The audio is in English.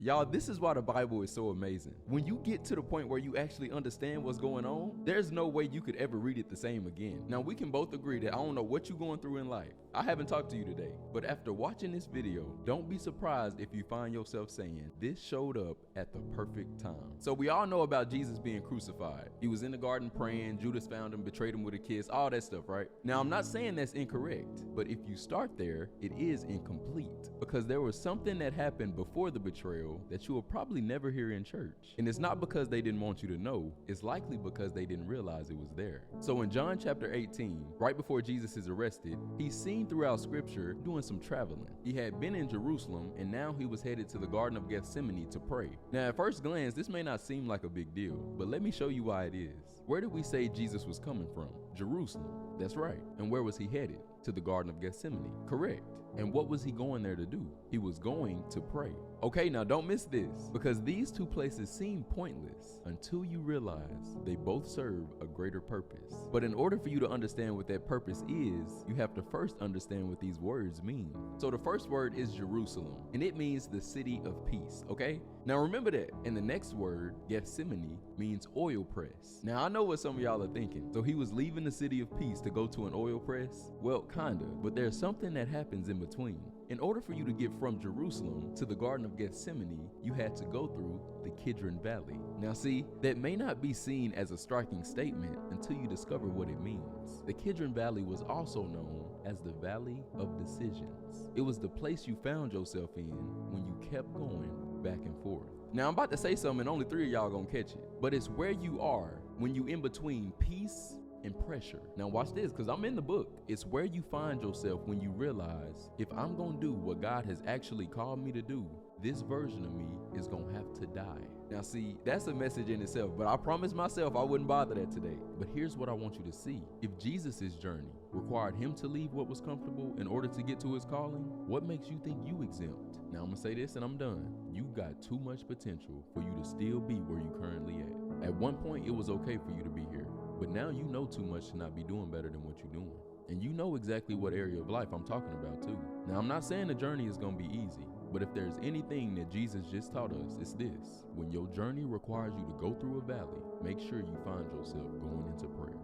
Y'all, this is why the Bible is so amazing. When you get to the point where you actually understand what's going on, there's no way you could ever read it the same again. Now, we can both agree that I don't know what you're going through in life. I haven't talked to you today, but after watching this video, don't be surprised if you find yourself saying, this showed up at the perfect time. So we all know about Jesus being crucified. He was in the garden praying, Judas found him, betrayed him with a kiss, all that stuff, right? Now, I'm not saying that's incorrect, but if you start there, it is incomplete because there was something that happened before the betrayal that you will probably never hear in church. And it's not because they didn't want you to know, it's likely because they didn't realize it was there. So in John chapter 18, right before Jesus is arrested, he's seen throughout scripture doing some traveling. He had been in Jerusalem and now he was headed to the Garden of Gethsemane to pray. Now at first glance, this may not seem like a big deal, but let me show you why it is. Where did we say Jesus was coming from? Jerusalem. That's right. And where was he headed? To the Garden of Gethsemane. Correct. And what was he going there to do? He was going to pray. Okay, now don't miss this, because these two places seem pointless until you realize they both serve a greater purpose. But in order for you to understand what that purpose is, you have to first understand what these words mean. So the first word is Jerusalem, and it means the city of peace, okay? Now remember that. And the next word, Gethsemane, means oil press. Now I know what some of y'all are thinking. So he was leaving the city of peace to go to an oil press? Well, kinda, but there's something that happens in between. In order for you to get from Jerusalem to the Garden of Gethsemane, you had to go through the Kidron Valley. Now see, that may not be seen as a striking statement until you discover what it means. The Kidron Valley was also known as the Valley of Decisions. It was the place you found yourself in when you kept going back and forth. Now I'm about to say something and only 3 of y'all gonna catch it, but it's where you are when you in between peace and pressure. Now watch this, because I'm in the book. It's where you find yourself when you realize, if I'm gonna do what God has actually called me to do, this version of me is gonna have to die. Now see, that's a message in itself, but I promised myself I wouldn't bother that today. But here's what I want you to see. If Jesus' journey required him to leave what was comfortable in order to get to his calling, what makes you think you exempt? Now I'm gonna say this and I'm done. You got too much potential for you to still be where you currently at. At one point, it was okay for you to be here, but now you know too much to not be doing better than what you're doing. And you know exactly what area of life I'm talking about too. Now I'm not saying the journey is gonna be easy, but if there's anything that Jesus just taught us, it's this. When your journey requires you to go through a valley, make sure you find yourself going into prayer.